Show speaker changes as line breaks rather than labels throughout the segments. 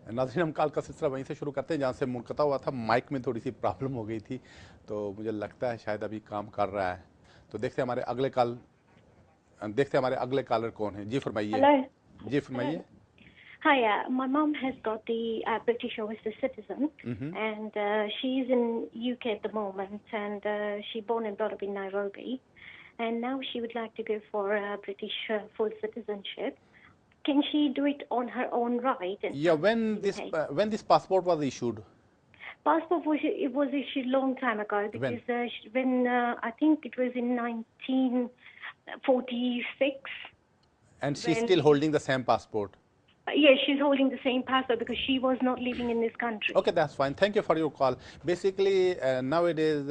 नाज़रीन, हम कॉल का सिलसिला वहीं से शुरू करते हैं जहाँ से मुनक़ता हुआ था। माइक में थोड़ी सी प्रॉब्लम हो गई थी, तो मुझे लगता है शायद अभी काम कर रहा है। तो देखते हैं हमारे अगले कॉलर कौन है। जी फरमाइए।
Hello.
जी फरमाइए।
Hi, my mom has got the British overseas citizen, and she's in UK at the moment, and she born and brought up in Nairobi, and now she would like to go for British full citizenship. Can she do it on her own right and
Yeah,
come to UK?
when this passport was issued?
Passport was issued long time ago
When?
because when I think it was in 1946
And she's
when.
still holding the same passport?
Yes, she's holding the same passport because she was not living in this country.
Okay, that's fine. Thank you for your call. Basically, nowadays,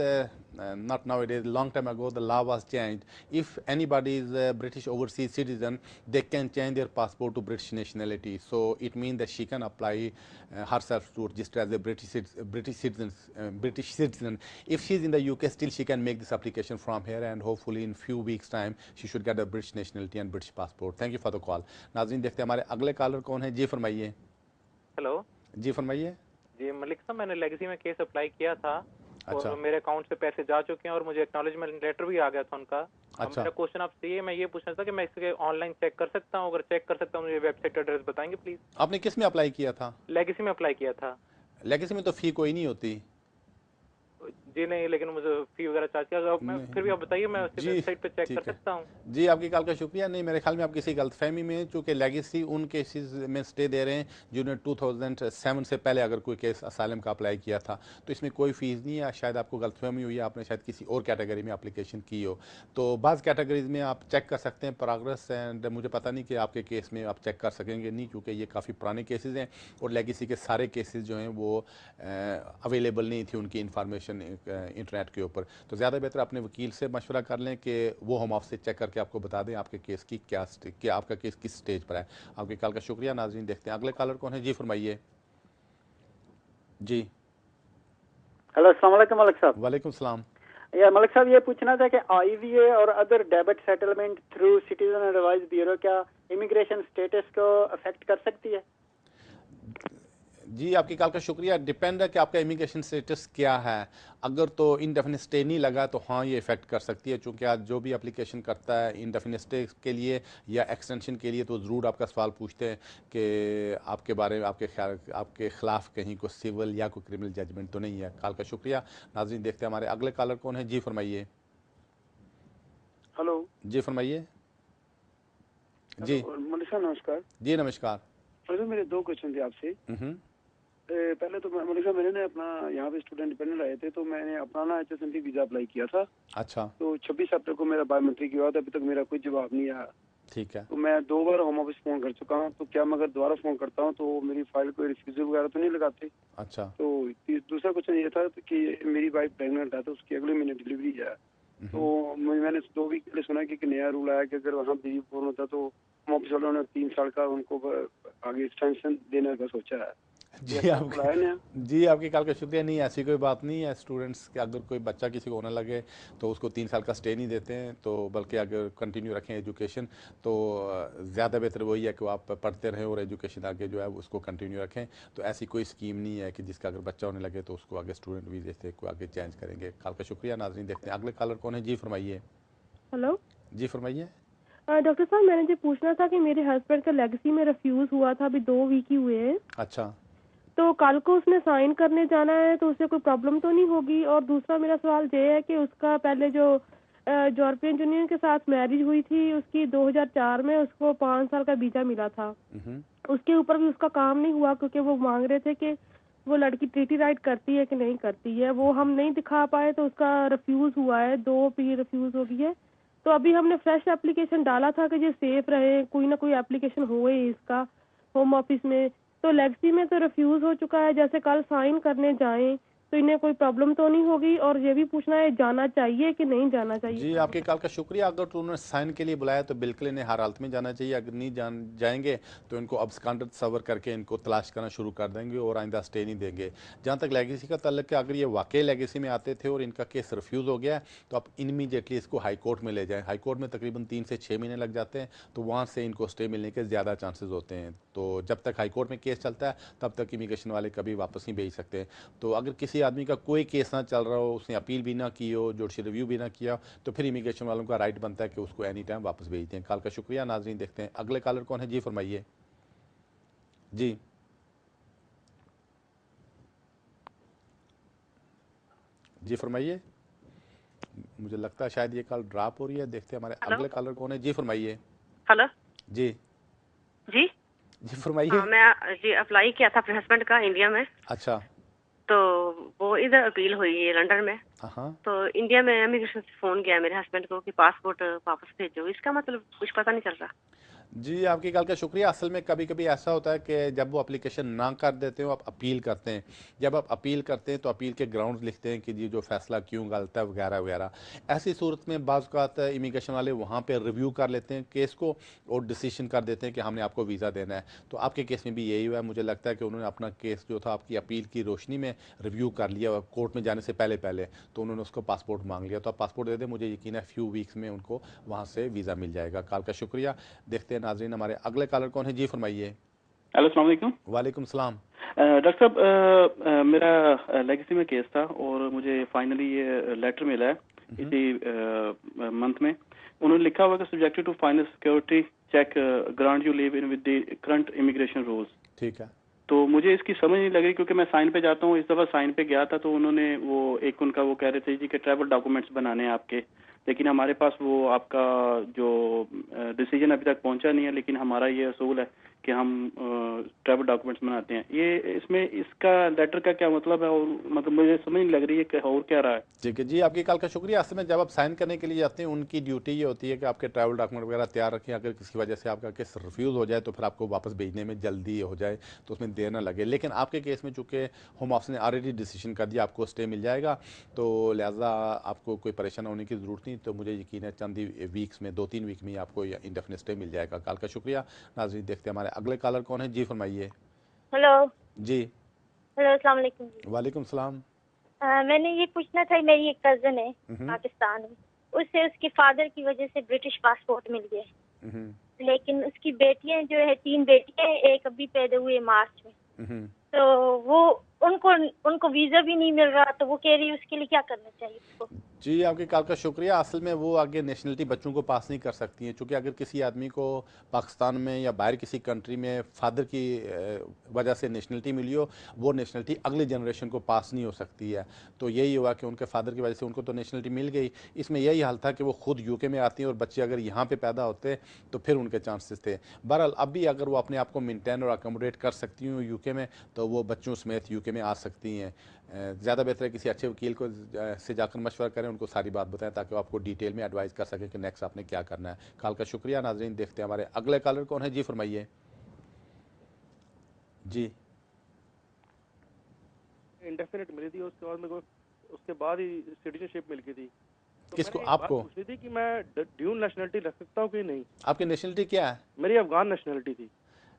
not nowadays, long time ago, the law was changed. If anybody is a British overseas citizen, they can change their passport to British nationality. So it means that she can apply herself to register as a British citizen. If she's in the UK, still she can make this application from here, and hopefully in few weeks time, she should get a British nationality and British passport. Thank you for the call. नाज़रीन, देखते हैं हमारे अगले collar कौन है। जी फरमाइए।
Hello
जी फरमाइए।
जी, मलिक साहब, मैंने लेगेसी में केस अप्लाई किया था
अच्छा।
और मेरे अकाउंट से पैसे जा चुके हैं और मुझे एक्नॉलेजमेंट लेटर भी आ गया था उनका। अब
अच्छा।
मेरा क्वेश्चन आपसे ये, मैं ये पूछना था कि मैं इसके ऑनलाइन चेक कर सकता हूँ? अगर चेक कर सकता हूँ, मुझे वेबसाइट एड्रेस बताएंगे प्लीज?
आपने किस में अप्लाई किया था?
लेगेसी में अप्लाई किया था।
लेगेसी में तो फी कोई नहीं होती।
जी नहीं, लेकिन मुझे फी वगैरह चार्ज किया। मैं फिर भी आप बताइए, मैं उसकी वेबसाइट पे चेक कर सकता हूँ?
जी, आपकी कॉल का शुक्रिया। नहीं, मेरे ख्याल में आप किसी गलतफहमी में, चूँकि लेगेसी उन केसेस में स्टे दे रहे हैं जिन्होंने 2007 से पहले अगर कोई केस असाइलम का अप्लाई किया था, तो इसमें कोई फ़ीस नहीं है। शायद आपको गलतफहमी हुई है, आपने शायद किसी और कैटेगरी में एप्लीकेशन की हो। तो बाज़ कैटेगरीज में आप चेक कर सकते हैं प्रोग्रेस, एंड मुझे पता नहीं कि आपके केस में आप चेक कर सकेंगे नहीं, क्योंकि ये काफ़ी पुराने केसेज हैं और लेगेसी के सारे केसेज जो हैं वो अवेलेबल नहीं थी उनकी इंफॉर्मेशन इंटरनेट के ऊपर। तो ज़्यादा बेहतर अपने वकील से मशवरा कर लें कि वो होम ऑफिस से चेक करके आपको बता दें आपके केस की क्या आपका केस किस स्टेज पर है। आपकी कॉल का शुक्रिया। नाज़रीन, देखते हैं अगले कॉलर कौन है। जी फरमाइए। जी
हेलो, अस्सलाम वालेकुम मलिक साहब।
वालेकुम सलाम।
या मलिक साहब, ये पूछना था कि IVA और other debit settlement through citizen advice bureau क्या इमिग्रेशन स्टेटस को अफेक्ट कर सकती है?
जी, आपकी कॉल का शुक्रिया। डिपेंड है कि आपका इमिग्रेशन स्टेटस क्या है। अगर तो इनडेफिनिट स्टे नहीं लगा तो हाँ, ये इफेक्ट कर सकती है, चूँकि आज जो भी एप्लीकेशन करता है इनडेफिनिट स्टे के लिए या एक्सटेंशन के लिए, तो ज़रूर आपका सवाल पूछते हैं कि आपके बारे में आपके ख़िलाफ़ कहीं कोई सिविल या कोई क्रिमिनल जजमेंट तो नहीं है। कॉल का शुक्रिया। नाज़रीन, देखते हैं हमारे अगले कॉलर कौन है। जी फरमाइए।
हेलो।
जी फरमाइए। जी
मलिक साहब नमस्कार।
जी नमस्कार।
मेरे दो क्वेश्चन थे आपसे। पहले तो मलिक साहब, मैंने अपना यहाँ पे स्टूडेंट डिपेंडेंट आए थे, तो मैंने अपना ना HSMT वीजा अप्लाई किया था।
अच्छा।
तो 26 अप्रैल को मेरा बायोमेट्रिक हुआ था, अभी तक मेरा कोई जवाब नहीं आया।
ठीक है।
तो मैं 2 बार होम ऑफिस फोन कर चुका हूँ, तो क्या मैं अगर दोबारा फोन करता हूँ तो मेरी फाइल कोई रिफ्यूजल वगैरह तो नहीं लगाते?
अच्छा।
तो दूसरा क्वेश्चन ये था कि मेरी वाइफ प्रेगनेंट है, तो उसकी अगले महीने डिलीवरी है। तो मैंने 2 वीक पहले सुना कि नया रूल आया कि अगर वहाँ बेबी बोर्न होता तो होम ऑफिस वालों ने 3 साल का उनको आगे एक्सटेंशन देने का सोचा है।
जी आपकी कॉल का शुक्रिया। नहीं, ऐसी कोई बात नहीं है। स्टूडेंट्स के अगर कोई बच्चा किसी को होने लगे तो उसको 3 साल का स्टे नहीं देते हैं, तो बल्कि अगर कंटिन्यू रखें एजुकेशन तो ज़्यादा बेहतर वही है कि वो आप पढ़ते रहें और एजुकेशन आगे जो है उसको कंटिन्यू रखें। तो ऐसी कोई स्कीम नहीं है कि जिसका अगर बच्चा होने लगे तो उसको आगे स्टूडेंट वीज़े से कोई आगे चेंज करेंगे। कॉल का शुक्रिया। नाज़रीन, देखते हैं अगले कॉलर कौन है। जी फरमाइए।
हेलो
जी फरमाइए।
डॉक्टर साहब, मैंने जो पूछना था कि मेरे हस्बैंड का लेगेसी में रिफ्यूज हुआ था, अभी 2 वीक ही हुए हैं।
अच्छा।
तो कल को उसने साइन करने जाना है, तो उससे कोई प्रॉब्लम तो नहीं होगी? और दूसरा मेरा सवाल ये है कि उसका पहले जो यूरोपियन यूनियन के साथ मैरिज हुई थी उसकी 2004 में, उसको 5 साल का वीजा मिला था। उसके ऊपर भी उसका काम नहीं हुआ, क्योंकि वो मांग रहे थे कि वो लड़की ट्रीटी राइट करती है कि नहीं करती है। वो हम नहीं दिखा पाए तो उसका रिफ्यूज हुआ है, 2 पी रिफ्यूज हो गई है। तो अभी हमने फ्रेश एप्लीकेशन डाला था कि ये सेफ रहे, कोई ना कोई एप्लीकेशन होए इसका होम ऑफिस में। तो लेगेसी में तो रिफ्यूज हो चुका है, जैसे कल साइन करने जाएं तो इन्हें कोई प्रॉब्लम तो नहीं होगी? और ये भी पूछना है, जाना चाहिए कि नहीं जाना चाहिए?
जी, आपके कॉल का शुक्रिया। अगर तो उन्होंने साइन के लिए बुलाया तो बिल्कुल इन्हें हर हालत में जाना चाहिए। अगर नहीं जाएंगे तो इनको अब्सकॉन्डेड तस्वर करके इनको तलाश करना शुरू कर देंगे और आइंदा स्टे नहीं देंगे। जहाँ तक लेगेसी का तल्लुक है, अगर ये वाकई लेगेसी में आते थे और इनका केस रिफ्यूज़ हो गया है तो आप इमीडिएटली इसको हाई कोर्ट में ले जाएँ। हाई कोर्ट में तकरीबन 3 से 6 महीने लग जाते हैं, तो वहाँ से इनको स्टे मिलने के ज़्यादा चांसेस होते हैं। तो जब तक हाई कोर्ट में केस चलता है तब तक इमिग्रेशन वाले कभी वापस नहीं भेज सकते। तो अगर किसी आदमी का कोई केस ना चल रहा हो, उसने अपील भी ना की हो, जुडिशल रिव्यू भी ना किया, तो फिर इमिग्रेशन वालों का राइट बनता है कि उसको एनी टाइम वापस भेज दें। कॉल का शुक्रिया। नाजरीन, देखते हैं अगले कॉलर कौन है। जी फरमाइए। जी जी फरमाइए। मुझे लगता है शायद ये कॉल ड्रॉप हो रही है। देखते हैं हमारे अगले कॉलर कौन है। जी फरमाइए।
हेलो
जी
जी।
जी फरमाइए।
मैं जी अप्लाई किया था अपने हस्बैंड का इंडिया में,
अच्छा।
तो वो इधर अपील हुई है लंदन में।
हाँ।
तो इंडिया में इमिग्रेशन से फोन किया मेरे हस्बैंड को कि पासपोर्ट वापस भेजो। इसका मतलब कुछ पता नहीं चल रहा।
जी, आपकी कॉल का शुक्रिया। असल में कभी कभी ऐसा होता है कि जब वो एप्लीकेशन ना कर देते हो, आप अपील करते हैं। जब आप अपील करते हैं तो अपील के ग्राउंड लिखते हैं कि ये जो फैसला क्यों गलत है वगैरह वगैरह। ऐसी सूरत में बाज़ औक़ात इमिग्रेशन वाले वहाँ पे रिव्यू कर लेते हैं केस को और डिसीजन कर देते हैं कि हमने आपको वीज़ा देना है। तो आपके केस में भी यही हुआ है। मुझे लगता है कि उन्होंने अपना केस जो था आपकी अपील की रोशनी में रिव्यू कर लिया कोर्ट में जाने से पहले तो उन्होंने उसको पासपोर्ट मांग लिया। तो आप पासपोर्ट दे दें, मुझे यकीन है फ्यू वीक्स में उनको वहाँ से वीज़ा मिल जाएगा। कॉल का शुक्रिया। देखते हैं नाज़रीन हमारे अगले कॉलर कौन है। जी फरमाइए।
हेलो, अस्सलाम वालेकुम।
वालेकुम सलाम।
डॉक्टर साहब, मेरा लेगेसी में केस था और मुझे फाइनली ये लेटर मिला है इसी मंथ में। उन्होंने लिखा हुआ कि subjected to final security check grant you leave in with the current immigration rules.
ठीक है।
तो मुझे इसकी समझ नहीं लग रही क्योंकि मैं साइन पे जाता हूँ। इस दफ़ा साइन पे गया था तो उन्होंने वो एक उनका वो कह रहे थे जी कि ट्रैवल डॉक्यूमेंट्स बनाने हैं आपके, लेकिन हमारे पास वो आपका जो डिसीजन अभी तक पहुंचा नहीं है। लेकिन हमारा ये असूल है कि हम ट्रैवल डॉक्यूमेंट्स बनाते हैं। ये इसमें इसका लेटर का क्या मतलब है और मतलब मुझे समझ नहीं लग रही है कि और क्या रहा है।
ठीक है जी, आपकी कॉल का शुक्रिया। असल में जब आप साइन करने के लिए जाते हैं उनकी ड्यूटी ये होती है कि आपके ट्रैवल डॉक्यूमेंट वगैरह तैयार रखें। अगर किसी वजह से आपका केस रिफ्यूज़ हो जाए तो फिर आपको वापस भेजने में जल्दी हो जाए तो उसमें देर ना लगे। लेकिन आपके केस में चूँकि होम ऑफिस ने ऑलरेडी डिसीजन कर दिया आपको स्टे मिल जाएगा, तो लिहाजा आपको कोई परेशान होने की ज़रूरत नहीं। तो मुझे यकीन है चंद ही वीक्स में 2-3 वीक में ही आपको इंडेफिनिट स्टे मिल जाएगा। कॉल का शुक्रिया। नाज़रीन, देखते हैं हमारे अगले कॉलर कौन है। जी फरमाइए।
हेलो।
जी।
हेलो, अस्सलाम वालेकुम।
वालेकुम सलाम।
मैंने ये पूछना था, मेरी एक कजन है पाकिस्तान में, उससे उसके फादर की वजह से ब्रिटिश पासपोर्ट मिल गया, लेकिन उसकी बेटियां जो है 3 बेटियां, एक अभी पैदा हुए मार्च में, तो वो उनको वीजा भी नहीं मिल रहा। तो वो कह रही है उसके लिए क्या करना चाहिए उसको।
जी, आपके कॉल का शुक्रिया। असल में वो आगे नेशनलिटी बच्चों को पास नहीं कर सकती हैं, क्योंकि अगर किसी आदमी को पाकिस्तान में या बाहर किसी कंट्री में फादर की वजह से नेशनलिटी मिली हो, वो नेशनलिटी अगले जनरेशन को पास नहीं हो सकती है। तो यही हुआ कि उनके फादर की वजह से उनको तो नेशनलिटी मिल गई। इसमें यही हाल था कि वो खुद यूके में आती हैं और बच्चे अगर यहाँ पे पैदा होते तो फिर उनके चांसेस थे। बहरहाल अब भी अगर वो अपने आप को मेंटेन और अकोमोडेट कर सकती हूँ यूके में, तो वो बच्चों समेत यूके में आ सकती हैं। ज़्यादा बेहतर है किसी अच्छे वकील को से जाकर मशवरा करें, उनको सारी बात बताएं ताकि वो आपको डिटेल में एडवाइस कर सकें कि नेक्स्ट आपने क्या करना है। कॉल का शुक्रिया। नाजरीन, देखते हैं हमारे अगले कॉलर कौन है। जी फरमाइए। जी।
इंडेफिनिट मिली थी, उसके बाद मेरे को उसके बाद ही सिटीजनशिप मिल गई थी। तो
किसको?
मैंने
आपको
पूछनी थी कि मैं ड्यूल नेशनलिटी रख सकता हूँ कि नहीं।
आपकी नेशनलिटी क्या है?
मेरी अफगान नेशनलिटी थी।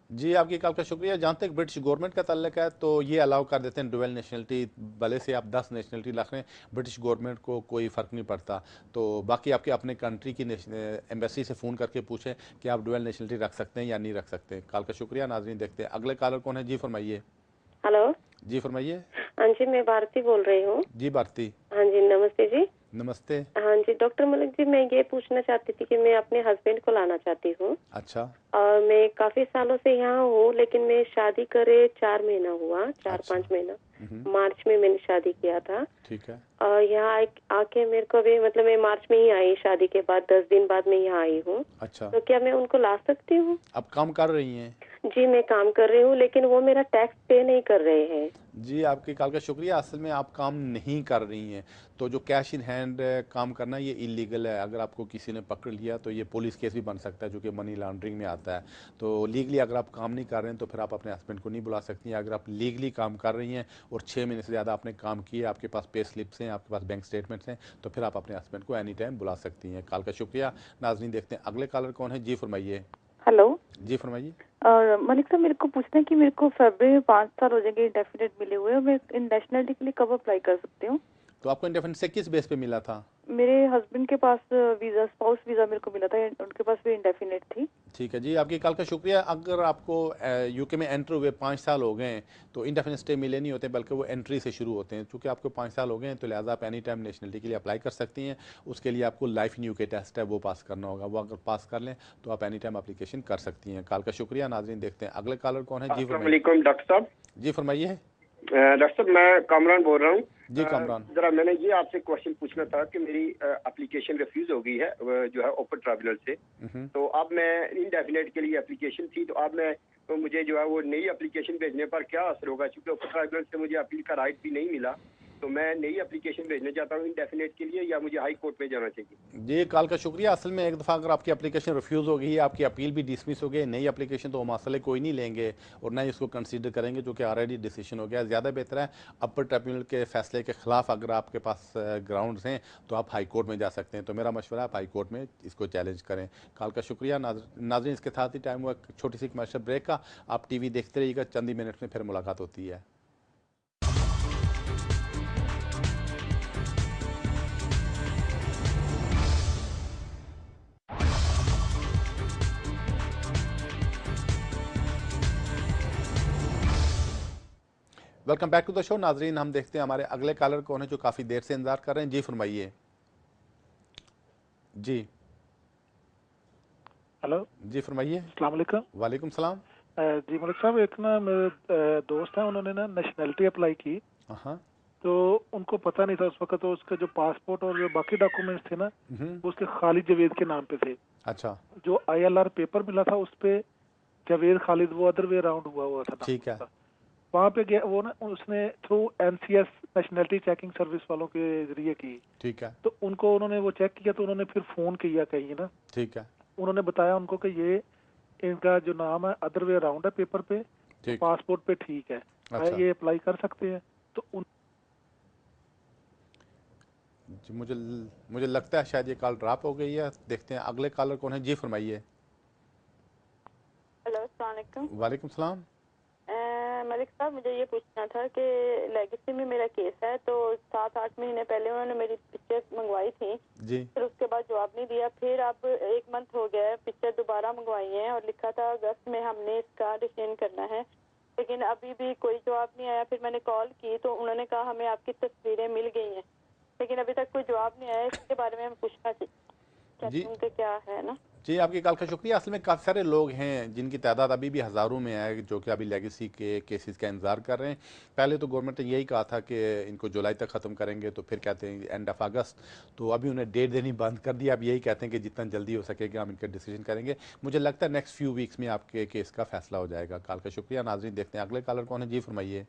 जी, आपकी कॉल का शुक्रिया। जहाँ तक ब्रिटिश गवर्नमेंट का ताल्लुक है तो ये अलाउ कर देते हैं डुअल नेशनलिटी। भले से आप 10 नेशनलिटी रख लें, ब्रिटिश गवर्नमेंट को कोई फ़र्क नहीं पड़ता। तो बाकी आपके अपने कंट्री की एम्बेसी से फ़ोन करके पूछें कि आप डुअल नेशनलिटी रख सकते हैं या नहीं रख सकते। कॉल का शुक्रिया। नाजरीन, देखते हैं अगले कॉलर कौन है। जी फरमाइए।
हेलो।
जी फरमाइए।
हाँ जी, मैं भारती बोल रही हूँ।
जी भारती।
हाँ जी, नमस्ते जी।
नमस्ते।
हाँ जी, डॉक्टर मलिक जी, मैं ये पूछना चाहती थी कि मैं अपने हस्बैंड को लाना चाहती हूँ।
अच्छा।
और मैं काफी सालों से यहाँ हूँ, लेकिन मैं शादी करे 4 महीना हुआ, 4-5 महीना। मार्च में मैंने शादी किया था।
ठीक है।
और यहाँ आके मेरे को भी मतलब मैं मार्च में ही आई, शादी के बाद 10 दिन बाद मैं यहाँ आई हूँ।
अच्छा।
तो क्या मैं उनको ला सकती हूँ?
अब काम कर रही हैं?
जी मैं काम कर रही हूँ, लेकिन वो मेरा टैक्स पे नहीं कर रहे हैं।
जी, आपकी कॉल का शुक्रिया। असल में आप काम नहीं कर रही हैं, तो जो कैश इन हैंड काम करना ये इलीगल है। अगर आपको किसी ने पकड़ लिया तो ये पुलिस केस भी बन सकता है, जो कि मनी लॉन्ड्रिंग में आता है। तो लीगली अगर आप काम नहीं कर रहे हैं तो फिर आप अपने हस्बैंड को नहीं बुला सकती हैं। अगर आप लीगली काम कर रही हैं और 6 महीने से ज़्यादा आपने काम किया, आपके पास पे स्लिप्स हैं, आपके पास बैंक स्टेटमेंट्स हैं, तो फिर आप अपने हस्बैंड को एनी टाइम बुला सकती हैं। कॉल का शुक्रिया। नाज़रीन, देखते हैं अगले कॉलर कौन है। जी फरमाइए।
हेलो
जी फरमाइए।
मलिक साहब, मेरे को पूछना है कि मेरे को फरवरी में 5 साल हो जाएंगे इंडेफिनेट मिले हुए, और मैं इन नेशनलिटी के लिए कब अप्लाई कर सकती हूँ?
तो आपको इंडेफिनेट से किस बेस पे मिला था?
मेरे हस्बैंड के पास वीजा, स्पाउस वीजा मेरे को मिला था, उनके पास भी इंडेफिनेट थी।
ठीक है जी, आपकी कॉल का शुक्रिया। अगर आपको यूके में एंटर हुए 5 साल हो गए तो इंडेफिनेट स्टे मिले नहीं होते, बल्कि वो एंट्री से शुरू होते हैं। चूँकि आपको 5 साल हो गए हैं तो लिहाजा आप एनी टाइम नेशनलिटी के लिए अप्लाई कर सकती हैं। उसके लिए आपको लाइफ इन यूके टेस्ट है वो पास करना होगा। वो अगर पास कर लें तो आप एनी टाइम एप्लीकेशन कर सकती हैं। कॉल का शुक्रिया। नाज़रीन, देखते हैं अगले कॉलर कौन है। जी फरमाइए।
डॉक्टर साहब।
जी फरमाइए।
डॉक्टर साहब, मैं कामरान बोल रहा हूँ।
जी कामरान,
जरा मैंने ये आपसे क्वेश्चन पूछना था कि मेरी एप्लीकेशन रिफ्यूज हो गई है जो है ओपन ट्राइब्यूनल से। तो अब मैं इनडेफिनेट के लिए एप्लीकेशन थी, तो अब मैं तो मुझे जो है वो नई एप्लीकेशन भेजने पर क्या असर होगा? क्योंकि ओपन ट्राइब्यूनल से मुझे अपील का राइट भी नहीं मिला, तो मैं नई एप्लीकेशन भेजना चाहता हूँ इनडेफिनेट के लिए, या मुझे हाई कोर्ट में जाना चाहिए?
जी कॉल का शुक्रिया। असल में एक दफ़ा अगर आपकी एप्लीकेशन रिफ्यूज़ हो गई है, आपकी अपील भी डिसमिस हो गई, नई एप्लीकेशन तो मसले कोई नहीं लेंगे और ना ही इसको कंसीडर करेंगे, जो कि ऑलरेडी डिसीजन हो गया। ज़्यादा बेहतर है अपर ट्रिब्यूनल के फैसले के खिलाफ अगर आपके पास ग्राउंड्स हैं तो आप हाई कोर्ट में जा सकते हैं। तो मेरा मशवरा है आप हाई कोर्ट में इसको चैलेंज करें। कॉल का शुक्रिया। नाज़रीन, इसके साथ ही टाइम हुआ छोटी सी कमर्शियल ब्रेक का। आप टीवी देखते रहिएगा, चंद ही मिनट में फिर मुलाकात होती है। Welcome back to the show. नाजरीन, हम देखते हैं हमारे अगले कॉलर कौन है जो काफ़ी देर से इंतजार कर रहे हैं। जी फरमाइए। जी
हेलो
जी फरमाइए।
अस्सलाम वालेकुम।
वालेकुम सलाम।
जी मलिक साहब, एक ना मेरे दोस्त है, उन्होंने ना नेशनलिटी अप्लाई की।
हाँ।
तो उनको पता नहीं था उस वक्त, तो उसका जो पासपोर्ट और जो बाकी डॉक्यूमेंट्स थे ना वो उसके खालिद जवेद के नाम पे थे।
अच्छा।
जो ILR पेपर मिला था उस पे जवेद खालिद, वो अदर वे अराउंड हुआ था।
ठीक है।
वहाँ पे गया वो ना, उसने through NCS nationality checking service वालों के जरिए की।
ठीक है।
तो उनको उन्होंने वो चेक किया, तो उन्होंने फिर फोन किया कहीं ना।
ठीक है।
उन्होंने बताया उनको कि ये इनका जो नाम है अदर वे अराउंड है पेपर पे, तो पासपोर्ट पे ठीक है।
अच्छा।
ये अप्लाई कर सकते हैं। तो
जी मुझे लगता है शायद ये कॉल ड्रॉप हो गई है। देखते हैं अगले कॉलर कौन है। जी फरमाइए।
हेलो, अस्सलाम वालेकुम।
वालेकुम सलाम।
मलिक साहब, मुझे ये पूछना था कि लेगेसी में मेरा केस है, तो 7-8 महीने पहले उन्होंने मेरी पिक्चर मंगवाई थी
जी।
फिर उसके बाद जवाब नहीं दिया। फिर अब 1 मंथ हो गया है, पिक्चर दोबारा मंगवाई है और लिखा था अगस्त में हमने इसका डिसीजन करना है, लेकिन अभी भी कोई जवाब नहीं आया। फिर मैंने कॉल की तो उन्होंने कहा हमें आपकी तस्वीरें मिल गई हैं, लेकिन अभी तक कोई जवाब नहीं आया। इसके बारे में हम पूछना चाहते हैं क्या है ना।
जी, आपकी कॉल का शुक्रिया। असल में काफ़ी सारे लोग हैं जिनकी तादाद अभी भी हज़ारों में है, जो कि अभी लेगेसी के केसेस का इंतज़ार कर रहे हैं। पहले तो गवर्नमेंट ने यही कहा था कि इनको जुलाई तक ख़त्म करेंगे, तो फिर कहते हैं एंड ऑफ अगस्त। तो अभी उन्हें डेट देनी बंद कर दिया। अब यही कहते हैं कि जितना जल्दी हो सकेगा हम इनका डिसीजन करेंगे। मुझे लगता है नेक्स्ट फ्यू वीक्स में आपके केस का फैसला हो जाएगा। कॉल का शुक्रिया। नाज़रीन, देखते हैं अगले कॉलर कौन है। जी फरमाइए।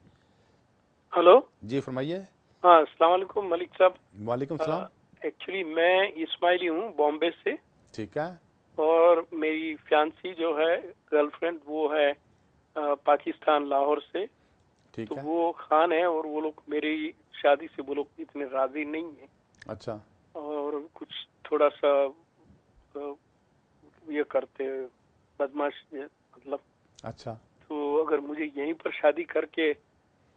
हेलो।
जी फरमाइए।
हाँ, अस्सलाम वालेकुम मलिक साहब।
वालेकुम सलाम।
एक्चुअली मैं इस्माइली हूँ, बॉम्बे से।
ठीक है।
और मेरी फियांसी जो है, गर्लफ्रेंड, वो है पाकिस्तान, लाहौर से।
ठीक है।
वो खान है और वो लोग मेरी शादी से वो लोग इतने राजी नहीं है।
अच्छा।
और कुछ थोड़ा सा ये करते बदमाश मतलब।
अच्छा।
तो अगर मुझे यहीं पर शादी करके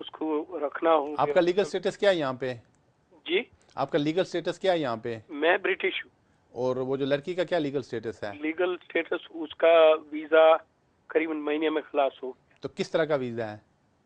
उसको रखना हो।
आपका लीगल स्टेटस क्या है यहाँ पे?
जी,
आपका लीगल स्टेटस क्या है यहाँ पे?
मैं ब्रिटिश हूँ।
और वो जो लड़की का क्या लीगल स्टेटस है?
लीगल स्टेटस उसका वीजा करीबन महीने में खलास हो।
तो किस तरह का वीजा है?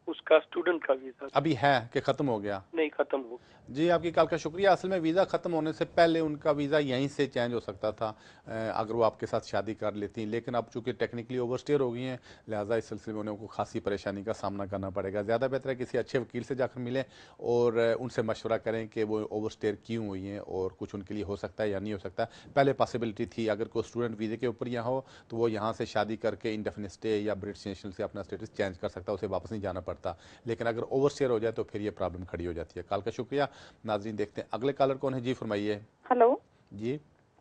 उसका स्टूडेंट का वीजा
अभी है कि खत्म हो गया?
नहीं, खत्म हो गया।
जी, आपकी कॉल का शुक्रिया। असल में वीज़ा ख़त्म होने से पहले उनका वीज़ा यहीं से चेंज हो सकता था अगर वो आपके साथ शादी कर लेती, लेकिन अब चूंकि टेक्निकली ओवरस्टेयर हो गई हैं, लिहाजा इस सिलसिले में उनको खासी परेशानी का सामना करना पड़ेगा। ज़्यादा बेहतर है किसी अच्छे वकील से जाकर मिलें और उनसे मशवरा करें कि वो ओवरस्टेयर क्यों हुई हैं और कुछ उनके लिए हो सकता है या नहीं हो सकता। पहले पॉसिबिलिटी थी अगर कोई स्टूडेंट वीज़े के ऊपर यहाँ हो तो वो यहाँ से शादी करके इंडेफिनिट स्टे या ब्रिटिश नेशनल से अपना स्टेटस चेंज कर सकता है, उसे वापस नहीं जाना पड़ता। लेकिन अगर ओवरस्टेयर हो जाए तो फिर ये प्रॉब्लम खड़ी हो जाती है। कॉल का शुक्रिया। नाज़रीन देखते हैं अगले कॉलर कौन है। जी फरमाइए।
हेलो
जी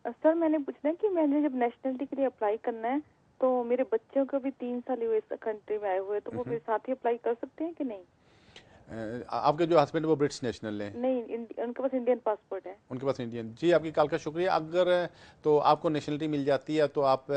सर, मैंने पूछना है कि मैंने जब नेशनलिटी के लिए अप्लाई करना है तो मेरे बच्चों को भी 3 साल हुए इस कंट्री में आए हुए, तो वो मेरे साथ ही अप्लाई कर सकते हैं कि नहीं?
आपके जो हस्बैंड वो ब्रिटिश नेशनल है?
नहीं, उनके पास इंडियन पासपोर्ट है।
उनके पास इंडियन। जी, आपकी कॉल का शुक्रिया। अगर तो आपको नेशनलिटी मिल जाती है तो आप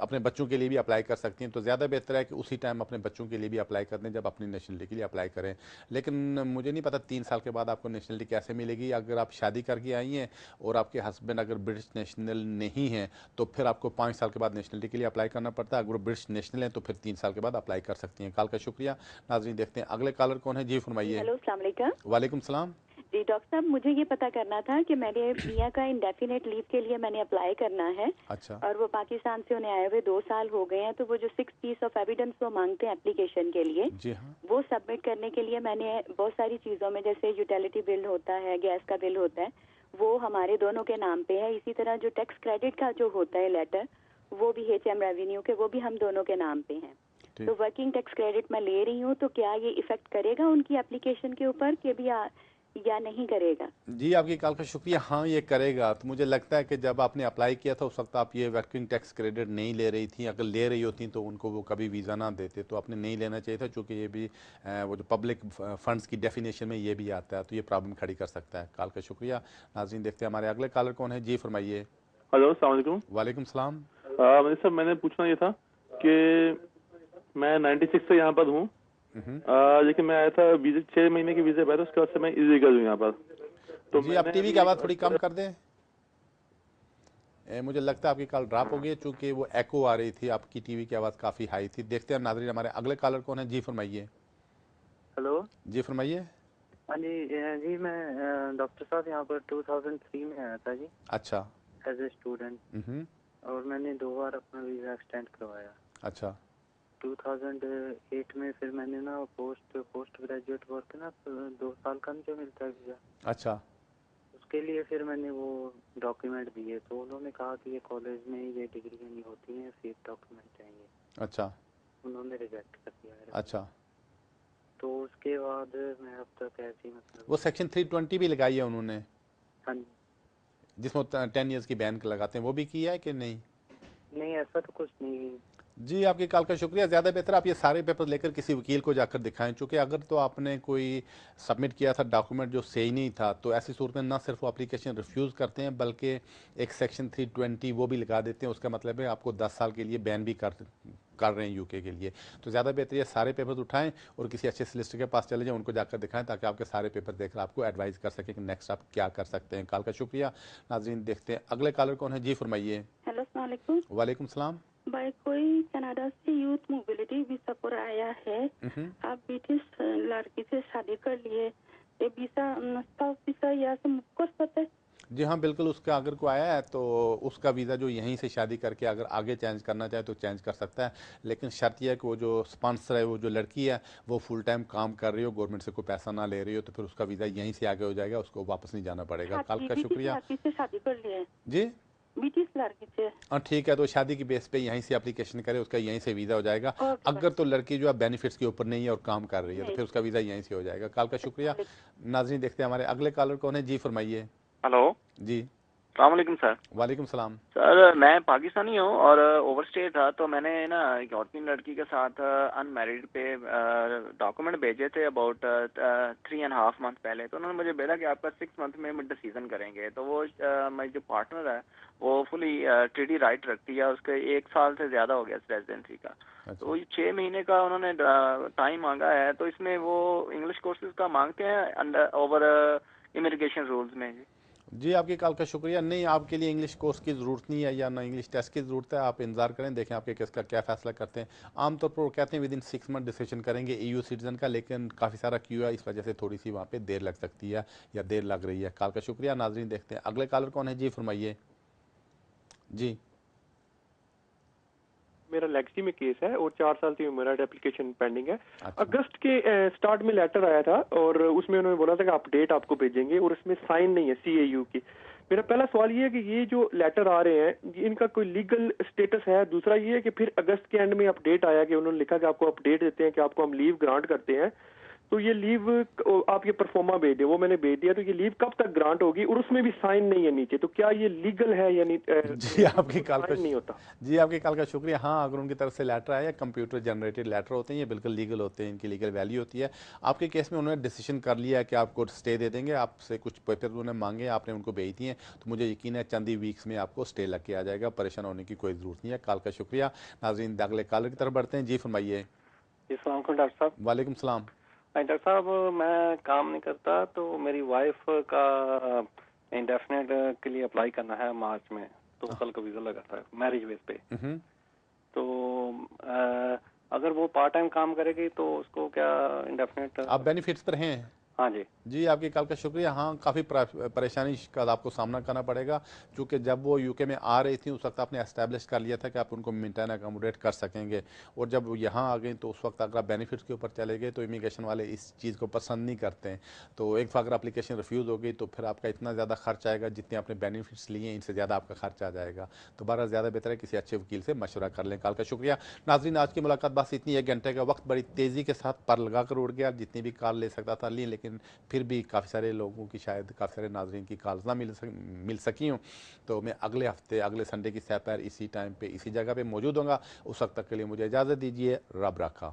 अपने बच्चों के लिए भी अप्लाई कर सकती हैं। तो ज़्यादा बेहतर है कि उसी टाइम अपने बच्चों के लिए भी अप्लाई कर दें जब अपनी नेशनलिटी के लिए अप्लाई करें। लेकिन मुझे नहीं पता 3 साल के बाद आपको नेशनलिटी कैसे मिलेगी। अगर आप शादी करके आई हैं और आपके हस्बैंड अगर ब्रिटिश नेशनल नहीं हैं तो फिर आपको 5 साल के बाद नेशनलिटी के लिए अप्लाई करना पड़ता है। अगर वो ब्रिटिश नेशनल हैं तो फिर 3 साल के बाद अप्लाई कर सकती हैं। कॉल का शुक्रिया। नाज़रीन देखते हैं अगले कॉलर कौन है। जी फरमाइए।
हेलो, अस्सलाम वालेकुम।
वालेकुम सलाम।
जी डॉक्टर साहब, मुझे ये पता करना था कि मेरे मियाँ का इंडेफिनेट लीव के लिए मैंने अप्लाई करना है।
अच्छा।
और वो पाकिस्तान से उन्हें आए हुए 2 साल हो गए हैं, तो वो जो 6 पीस ऑफ एविडेंस वो मांगते हैं एप्लीकेशन के लिए,
जी हाँ,
वो सबमिट करने के लिए मैंने बहुत सारी चीज़ों में, जैसे यूटिलिटी बिल होता है, गैस का बिल होता है, वो हमारे दोनों के नाम पे है। इसी तरह जो टैक्स क्रेडिट का जो होता है लेटर, वो भी HM रेवेन्यू के, वो भी हम दोनों के नाम पे हैं। तो वर्किंग टैक्स क्रेडिट मैं ले रही हूँ, तो क्या ये इफेक्ट करेगा उनकी एप्लीकेशन के ऊपर कि भी या नहीं करेगा?
जी आपकी कॉल का शुक्रिया। हाँ ये करेगा। तो मुझे लगता है कि जब आपने अप्लाई किया था उस वक्त आप ये वर्किंग टैक्स क्रेडिट नहीं ले रही थी। अगर ले रही होती तो उनको वो कभी वीज़ा ना देते, तो आपने नहीं लेना चाहिए था, चूँकि ये भी वो जो पब्लिक फंड्स की डेफिनेशन में ये भी आता है, तो ये प्रॉब्लम खड़ी कर सकता है। कॉल का शुक्रिया। नाज़रीन देखते हैं हमारे अगले कॉलर कौन है। जी फरमाइए।
हेलो, अस्सलाम वालेकुम।
वालेकुम सलाम।
सर मैंने पूछना ये था कि मैं 96 से यहाँ पर हूँ, लेकिन मैं आया था वीज़े 6 महीने की वीज़े पर, उसके बाद से मैं इलीगल हूँ यहाँ पर। तो
जी आप टीवी की आवाज़ थोड़ी कम कर दें। मुझे लगता है आपकी कॉल ड्रॉप हो गई, चूँकि वो एको आ रही थी, आपकी टीवी की आवाज़ काफ़ी हाई थी। देखते हैं नाज़रीन हमारे अगले कॉलर कौन है। जी फरमाइए।
हेलो
जी फरमाइए।
हाँ जी मैं डॉक्टर साहब यहाँ पर 2003 में आया था जी।
अच्छा।
एज ए स्टूडेंट, और मैंने 2 बार अपना वीज़ा एक्सटेंड करवाया।
अच्छा।
2008 में फिर मैंने ना पोस्ट ग्रेजुएट वर्क ना 2 साल का जो मिलता है वीज़ा,
अच्छा,
उसके लिए फिर मैंने वो डॉक्यूमेंट दिए, तो उन्होंने कहा कि ये कॉलेज में ये डिग्री नहीं होती है, फेक डॉक्यूमेंट चाहिए।
अच्छा।
उन्होंने रिजेक्ट कर दिया।
अच्छा।
तो उसके बाद मैं अब तक ऐसी मतलब
वो सेक्शन 320 भी लगाई है उन्होंने।
हाँ जी।
जिसमें 10 ईयर्स की बैन लगाते हैं, वो भी किया है कि नहीं?
नहीं, ऐसा तो कुछ नहीं।
जी आपकी कॉल का शुक्रिया। ज़्यादा बेहतर आप ये सारे पेपर लेकर किसी वकील को जाकर दिखाएं, चूँकि अगर तो आपने कोई सबमिट किया था डॉक्यूमेंट जो सही नहीं था, तो ऐसी सूरत में ना सिर्फ वो एप्लीकेशन रिफ्यूज़ करते हैं बल्कि एक सेक्शन 320 वो भी लगा देते हैं। उसका मतलब है आपको 10 साल के लिए बैन भी कर रहे हैं यूके के लिए। तो ज़्यादा बेहतर ये सारे पेपर उठाएं और किसी अच्छे सॉलिसिटर के पास चले जाएं, उनको जाकर दिखाएं, ताकि आपके सारे पेपर देखकर आपको एडवाइस कर सकें कि नेक्स्ट आप क्या कर सकते हैं। कॉल का शुक्रिया। नाज़रीन देखते हैं अगले कॉलर कौन है। जी फरमाइए।
हेलो, अस्सलाम वालेकुम।
वालेकुम सलाम।
भाई, कोई कनाडा से यूथ मोबिलिटी वीजा पर आया है, आप ब्रिटिश लड़की से शादी कर लिए, ये वीजा वीजा यहाँ से मुझको पता है?
जी हाँ बिल्कुल, उसका अगर कोई आया है तो उसका वीज़ा जो यहीं से शादी करके अगर आगे चेंज करना चाहे तो चेंज कर सकता है, लेकिन शर्त यह है कि वो जो स्पॉन्सर है, वो जो लड़की है, वो फुल टाइम काम कर रही हो, गवर्नमेंट से कोई पैसा ना ले रही हो, तो फिर उसका वीज़ा यहीं से आगे हो जाएगा, उसको वापस नहीं जाना पड़ेगा। कल का शुक्रिया।
शादी कर लिए
जी
ब्रिटिश लड़की से।
हाँ ठीक है, तो शादी की बेस पे यहीं से एप्लीकेशन करे, उसका यहीं से वीज़ा हो जाएगा। अगर तो लड़की जो है बेनिफिट्स के ऊपर नहीं है और काम कर रही है तो फिर उसका वीज़ा यहीं से हो जाएगा। कल का शुक्रिया। नाज़रीन देखते हैं हमारे अगले कॉलर कौन है। जी फरमाइए।
हेलो
जी।
सलामकुम सर।
वालेकुम सलाम।
सर मैं पाकिस्तानी हूँ और ओवरस्टे था, तो मैंने ना एक यूरोपियन लड़की के साथ अनमैरिड पे डॉक्यूमेंट भेजे थे अबाउट 3.5 मंथ पहले। तो उन्होंने मुझे भेजा कि आपका 6 मंथ में मिड डिसीजन करेंगे। तो वो मेरी जो पार्टनर है वो फुली ट्रेडी राइट रखती है, उसके 1 साल से ज्यादा हो गया रेजिडेंसी का। तो ये 6 महीने का उन्होंने टाइम मांगा है। तो इसमें वो इंग्लिश कोर्सेज का मांगते हैं अंडर ओवर इमिग्रेशन रूल्स में।
जी आपकी कॉल का शुक्रिया। नहीं, आपके लिए इंग्लिश कोर्स की ज़रूरत नहीं है या ना इंग्लिश टेस्ट की ज़रूरत है। आप इंतजार करें, देखें आपके केस का क्या फैसला करते हैं। आमतौर पर वो कहते हैं विदिन 6 मंथ डिसीजन करेंगे EU सिटीजन का, लेकिन काफ़ी सारा क्यू है, इस वजह से थोड़ी सी वहाँ पे देर लग सकती है या देर लग रही है। कॉल का शुक्रिया। नाजरीन देखते हैं अगले कॉलर कौन है। जी फरमाइए। जी
मेरा लेगसी में केस है और 4 साल की मेरा एप्लीकेशन पेंडिंग है।
अच्छा।
अगस्त के स्टार्ट में लेटर आया था और उसमें उन्होंने बोला था कि अपडेट आपको भेजेंगे और इसमें साइन नहीं है CAU की। मेरा पहला सवाल ये है कि ये जो लेटर आ रहे हैं इनका कोई लीगल स्टेटस है। दूसरा ये है कि फिर अगस्त के एंड में अपडेट आया कि उन्होंने लिखा कि आपको अपडेट देते हैं कि आपको हम लीव ग्रांट करते हैं, तो ये लीव आप ये परफॉर्मा भेज दें, वो मैंने भेज दिया, तो ये लीव कब तक ग्रांट होगी और उसमें भी साइन नहीं है नीचे, तो क्या ये लीगल है या नहीं?
जी आपकी कॉल का
नहीं होता।
जी आपकी कॉल का शुक्रिया। हाँ, अगर उनकी तरफ से लेटर आया, कंप्यूटर जनरेटेड लेटर होते हैं, ये बिल्कुल लीगल होते हैं, इनकी लीगल वैल्यू होती है। आपके केस में उन्होंने डिसीजन कर लिया है कि आपको स्टे दे देंगे, आपसे कुछ पेपर उन्होंने मांगे, आपने उनको भेज दिए, तो मुझे यकीन है चंद ही वीक्स में आपको स्टे लग के आ जाएगा। परेशान होने की कोई ज़रूरत नहीं है। कॉल का शुक्रिया। नाज़रीन अगले कॉलर की तरफ बढ़ते हैं। जी फरमाइए।
अस्सलाम वालेकुम डॉक्टर साहब।
वालेकुम सलाम।
डॉक्टर साहब, मैं काम नहीं करता तो मेरी वाइफ का इंडेफिनेट के लिए अप्लाई करना है मार्च में, 2 साल का वीजा लगा था मैरिज बेस पे। तो अगर वो पार्ट टाइम काम करेगी तो उसको क्या इंडेफिनेट?
आप बेनिफिट्स पर हैं?
हाँ जी।
जी आपकी कॉल का शुक्रिया। हाँ, काफ़ी परेशानी का आपको सामना करना पड़ेगा, क्योंकि जब वो यूके में आ रही थी उस वक्त आपने एस्टेब्लिश कर लिया था कि आप उनको मेंटेन अकोमोडेट कर सकेंगे, और जब वो यहाँ आ गई तो उस वक्त अगर आप बेनिफिट्स के ऊपर चले गए तो इमिग्रेशन वाले इस चीज़ को पसंद नहीं करते हैं। तो एक अगर एप्लीकेशन रिफ्यूज़ हो गई तो फिर आपका इतना ज़्यादा खर्च आएगा, जितने आपने बेनिफिट्स लिए इनसे ज़्यादा आपका खर्च आ जाएगा। तो बारह ज़्यादा बेहतर है किसी अच्छे वकील से मशवरा कर लें। कॉल का शुक्रिया। नाज़रीन आज की मुलाकात बस इतनी, 1 घंटे का वक्त बड़ी तेज़ी के साथ पर लगा कर उड़ गया। जितनी भी कॉल ले सकता था ली, लेकिन फिर भी काफ़ी सारे लोगों की, शायद काफ़ी सारे नाजरीन की कॉल्स ना मिल सकी हूँ। तो मैं अगले हफ्ते अगले संडे की सह पर इसी टाइम पे इसी जगह पे मौजूद होंगे। उस वक्त तक के लिए मुझे इजाज़त दीजिए। रब रखा।